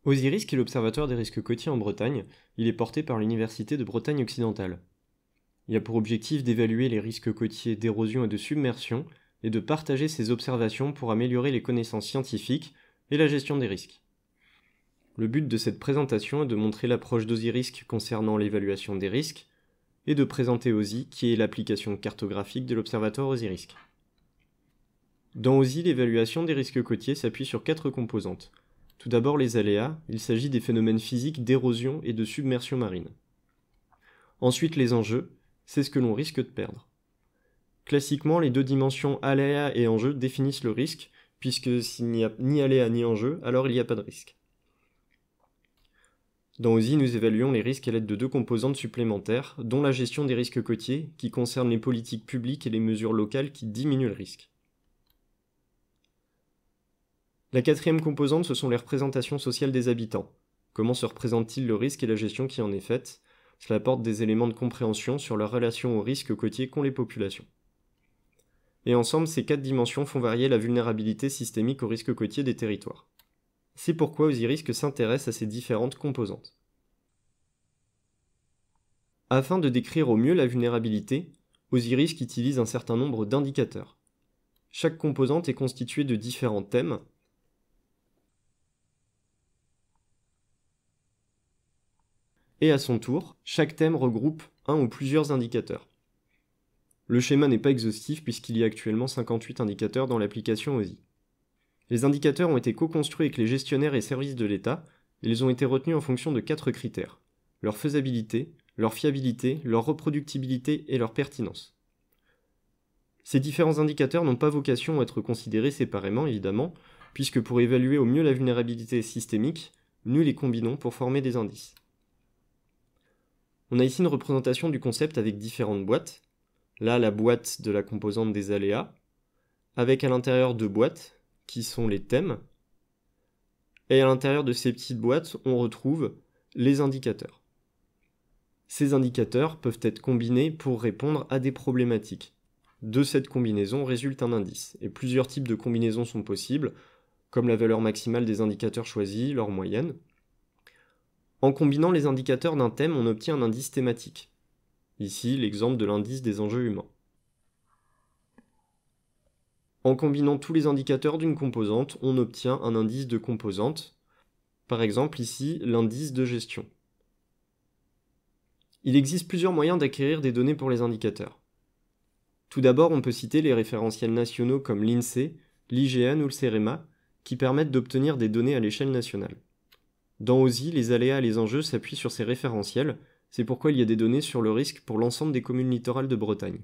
OSIRISC est l'Observatoire des risques côtiers en Bretagne. Il est porté par l'Université de Bretagne occidentale. Il a pour objectif d'évaluer les risques côtiers d'érosion et de submersion et de partager ses observations pour améliorer les connaissances scientifiques et la gestion des risques. Le but de cette présentation est de montrer l'approche d'OSIRISC concernant l'évaluation des risques et de présenter OSI, qui est l'application cartographique de l'Observatoire OSIRISC. Dans OSI, l'évaluation des risques côtiers s'appuie sur 4 composantes. Tout d'abord les aléas, il s'agit des phénomènes physiques d'érosion et de submersion marine. Ensuite les enjeux, c'est ce que l'on risque de perdre. Classiquement, les deux dimensions aléas et enjeux définissent le risque, puisque s'il n'y a ni aléa ni enjeu, alors il n'y a pas de risque. Dans OSI, nous évaluons les risques à l'aide de 2 composantes supplémentaires, dont la gestion des risques côtiers, qui concerne les politiques publiques et les mesures locales qui diminuent le risque. La 4e composante, ce sont les représentations sociales des habitants. Comment se représente-t-il le risque et la gestion qui en est faite? Cela apporte des éléments de compréhension sur leur relation aux risques côtiers qu'ont les populations. Et ensemble, ces 4 dimensions font varier la vulnérabilité systémique aux risques côtiers des territoires. C'est pourquoi OSIRISC s'intéresse à ces différentes composantes. Afin de décrire au mieux la vulnérabilité, OSIRISC utilise un certain nombre d'indicateurs. Chaque composante est constituée de différents thèmes. Et à son tour, chaque thème regroupe un ou plusieurs indicateurs. Le schéma n'est pas exhaustif puisqu'il y a actuellement 58 indicateurs dans l'application OSI. Les indicateurs ont été co-construits avec les gestionnaires et services de l'État, et ils ont été retenus en fonction de 4 critères: leur faisabilité, leur fiabilité, leur reproductibilité et leur pertinence. Ces différents indicateurs n'ont pas vocation à être considérés séparément, évidemment, puisque pour évaluer au mieux la vulnérabilité systémique, nous les combinons pour former des indices. On a ici une représentation du concept avec différentes boîtes. Là, la boîte de la composante des aléas, avec à l'intérieur 2 boîtes, qui sont les thèmes. Et à l'intérieur de ces petites boîtes, on retrouve les indicateurs. Ces indicateurs peuvent être combinés pour répondre à des problématiques. De cette combinaison résulte un indice, et plusieurs types de combinaisons sont possibles, comme la valeur maximale des indicateurs choisis, leur moyenne. En combinant les indicateurs d'un thème, on obtient un indice thématique. Ici, l'exemple de l'indice des enjeux humains. En combinant tous les indicateurs d'une composante, on obtient un indice de composante. Par exemple, ici, l'indice de gestion. Il existe plusieurs moyens d'acquérir des données pour les indicateurs. Tout d'abord, on peut citer les référentiels nationaux comme l'INSEE, l'IGN ou le CEREMA, qui permettent d'obtenir des données à l'échelle nationale. Dans OSI, les aléas et les enjeux s'appuient sur ces référentiels, c'est pourquoi il y a des données sur le risque pour l'ensemble des communes littorales de Bretagne.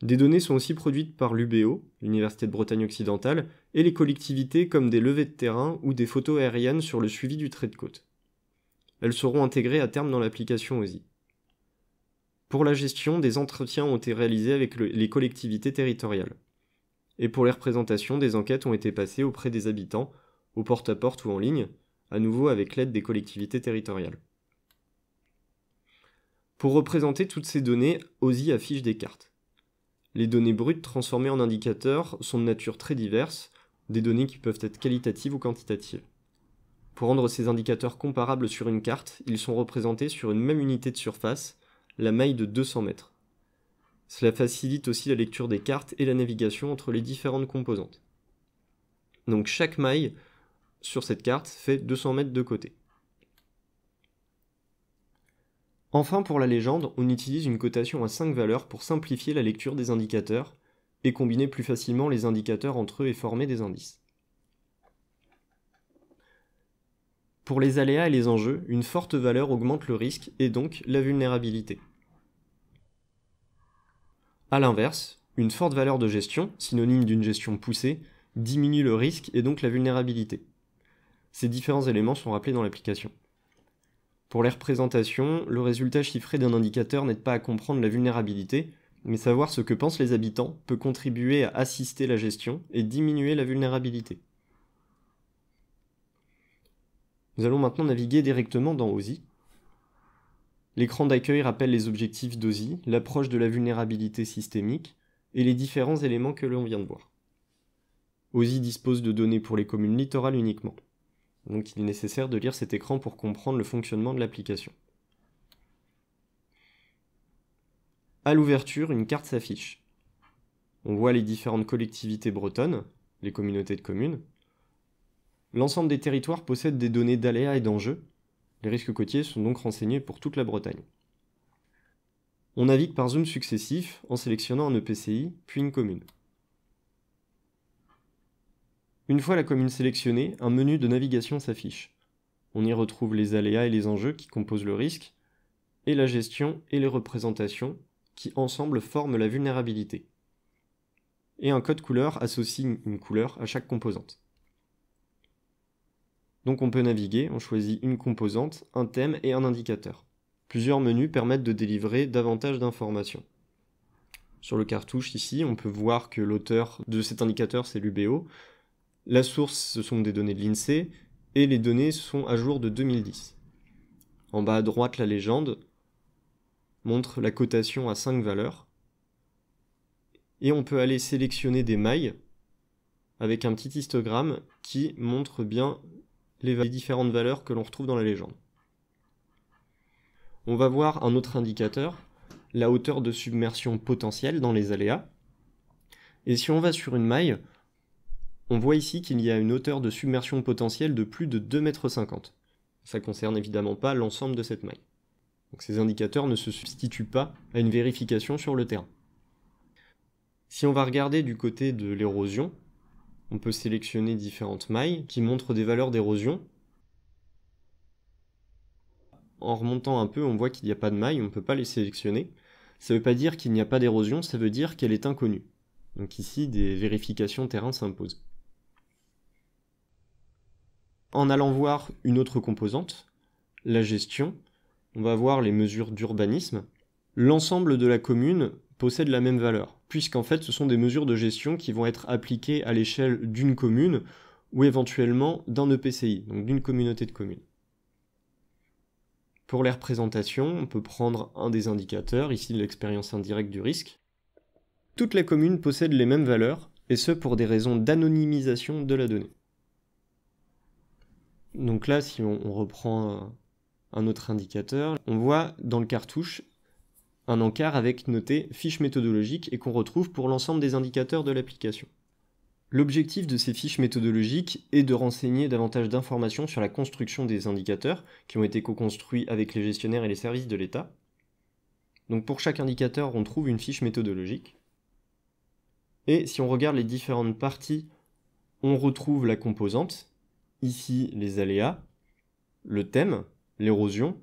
Des données sont aussi produites par l'UBO, l'Université de Bretagne occidentale, et les collectivités comme des levées de terrain ou des photos aériennes sur le suivi du trait de côte. Elles seront intégrées à terme dans l'application OSI. Pour la gestion, des entretiens ont été réalisés avec les collectivités territoriales. Et pour les représentations, des enquêtes ont été passées auprès des habitants, au porte-à-porte ou en ligne, à nouveau avec l'aide des collectivités territoriales. Pour représenter toutes ces données, OSI affiche des cartes. Les données brutes transformées en indicateurs sont de nature très diverse, des données qui peuvent être qualitatives ou quantitatives. Pour rendre ces indicateurs comparables sur une carte, ils sont représentés sur une même unité de surface, la maille de 200 mètres. Cela facilite aussi la lecture des cartes et la navigation entre les différentes composantes. Donc chaque maille sur cette carte fait 200 mètres de côté. Enfin, pour la légende, on utilise une cotation à 5 valeurs pour simplifier la lecture des indicateurs et combiner plus facilement les indicateurs entre eux et former des indices. Pour les aléas et les enjeux, une forte valeur augmente le risque et donc la vulnérabilité. A l'inverse, une forte valeur de gestion, synonyme d'une gestion poussée, diminue le risque et donc la vulnérabilité. Ces différents éléments sont rappelés dans l'application. Pour les représentations, le résultat chiffré d'un indicateur n'aide pas à comprendre la vulnérabilité, mais savoir ce que pensent les habitants peut contribuer à assister la gestion et diminuer la vulnérabilité. Nous allons maintenant naviguer directement dans OSI. L'écran d'accueil rappelle les objectifs d'OSI, l'approche de la vulnérabilité systémique et les différents éléments que l'on vient de voir. OSI dispose de données pour les communes littorales uniquement. Donc il est nécessaire de lire cet écran pour comprendre le fonctionnement de l'application. À l'ouverture, une carte s'affiche. On voit les différentes collectivités bretonnes, les communautés de communes. L'ensemble des territoires possèdent des données d'aléas et d'enjeux. Les risques côtiers sont donc renseignés pour toute la Bretagne. On navigue par zones successifs en sélectionnant un EPCI, puis une commune. Une fois la commune sélectionnée, un menu de navigation s'affiche. On y retrouve les aléas et les enjeux qui composent le risque, et la gestion et les représentations qui ensemble forment la vulnérabilité. Et un code couleur associe une couleur à chaque composante. Donc on peut naviguer, on choisit une composante, un thème et un indicateur. Plusieurs menus permettent de délivrer davantage d'informations. Sur le cartouche ici, on peut voir que l'auteur de cet indicateur c'est l'UBO. La source, ce sont des données de l'INSEE, et les données sont à jour de 2010. En bas à droite, la légende montre la cotation à 5 valeurs. Et on peut aller sélectionner des mailles avec un petit histogramme qui montre bien les différentes valeurs que l'on retrouve dans la légende. On va voir un autre indicateur, la hauteur de submersion potentielle dans les aléas. Et si on va sur une maille, on voit ici qu'il y a une hauteur de submersion potentielle de plus de 2,50 m. Ça ne concerne évidemment pas l'ensemble de cette maille. Donc ces indicateurs ne se substituent pas à une vérification sur le terrain. Si on va regarder du côté de l'érosion, on peut sélectionner différentes mailles qui montrent des valeurs d'érosion. En remontant un peu, on voit qu'il n'y a pas de maille, on ne peut pas les sélectionner. Ça ne veut pas dire qu'il n'y a pas d'érosion, ça veut dire qu'elle est inconnue. Donc ici, des vérifications terrain s'imposent. En allant voir une autre composante, la gestion, on va voir les mesures d'urbanisme. L'ensemble de la commune possède la même valeur, puisqu'en fait ce sont des mesures de gestion qui vont être appliquées à l'échelle d'une commune ou éventuellement d'un EPCI, donc d'une communauté de communes. Pour les représentations, on peut prendre un des indicateurs, ici l'expérience indirecte du risque. Toutes les communes possèdent les mêmes valeurs, et ce pour des raisons d'anonymisation de la donnée. Donc là, si on reprend un autre indicateur, on voit dans le cartouche un encart avec noté fiche méthodologique et qu'on retrouve pour l'ensemble des indicateurs de l'application. L'objectif de ces fiches méthodologiques est de renseigner davantage d'informations sur la construction des indicateurs qui ont été co-construits avec les gestionnaires et les services de l'État. Donc pour chaque indicateur, on trouve une fiche méthodologique. Et si on regarde les différentes parties, on retrouve la composante, ici les aléas, le thème, l'érosion,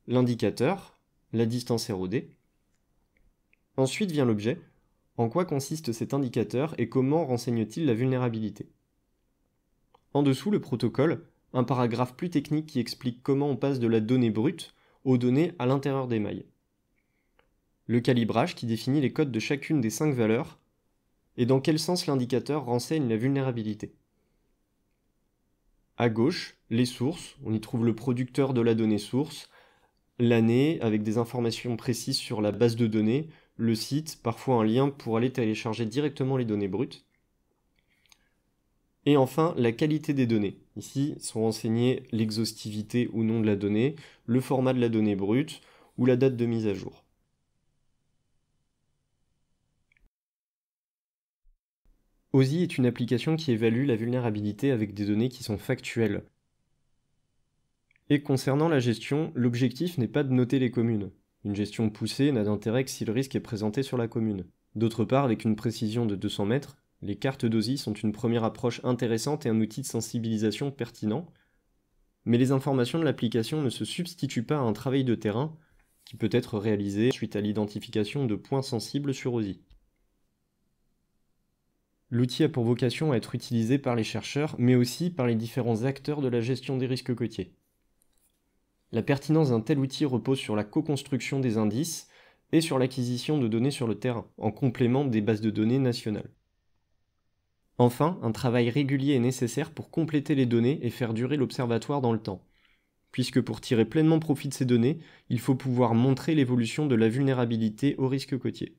l'indicateur, la distance érodée. Ensuite vient l'objet. En quoi consiste cet indicateur et comment renseigne-t-il la vulnérabilité? En dessous, le protocole, un paragraphe plus technique qui explique comment on passe de la donnée brute aux données à l'intérieur des mailles. Le calibrage qui définit les codes de chacune des 5 valeurs et dans quel sens l'indicateur renseigne la vulnérabilité. À gauche, les sources, on y trouve le producteur de la donnée source, l'année avec des informations précises sur la base de données, le site, parfois un lien pour aller télécharger directement les données brutes. Et enfin, la qualité des données. Ici sont renseignées l'exhaustivité ou non de la donnée, le format de la donnée brute ou la date de mise à jour. OSI est une application qui évalue la vulnérabilité avec des données qui sont factuelles. Et concernant la gestion, l'objectif n'est pas de noter les communes. Une gestion poussée n'a d'intérêt que si le risque est présenté sur la commune. D'autre part, avec une précision de 200 mètres, les cartes d'OSI sont une première approche intéressante et un outil de sensibilisation pertinent, mais les informations de l'application ne se substituent pas à un travail de terrain qui peut être réalisé suite à l'identification de points sensibles sur OSI. L'outil a pour vocation à être utilisé par les chercheurs, mais aussi par les différents acteurs de la gestion des risques côtiers. La pertinence d'un tel outil repose sur la co-construction des indices et sur l'acquisition de données sur le terrain, en complément des bases de données nationales. Enfin, un travail régulier est nécessaire pour compléter les données et faire durer l'observatoire dans le temps, puisque pour tirer pleinement profit de ces données, il faut pouvoir montrer l'évolution de la vulnérabilité au risque côtier.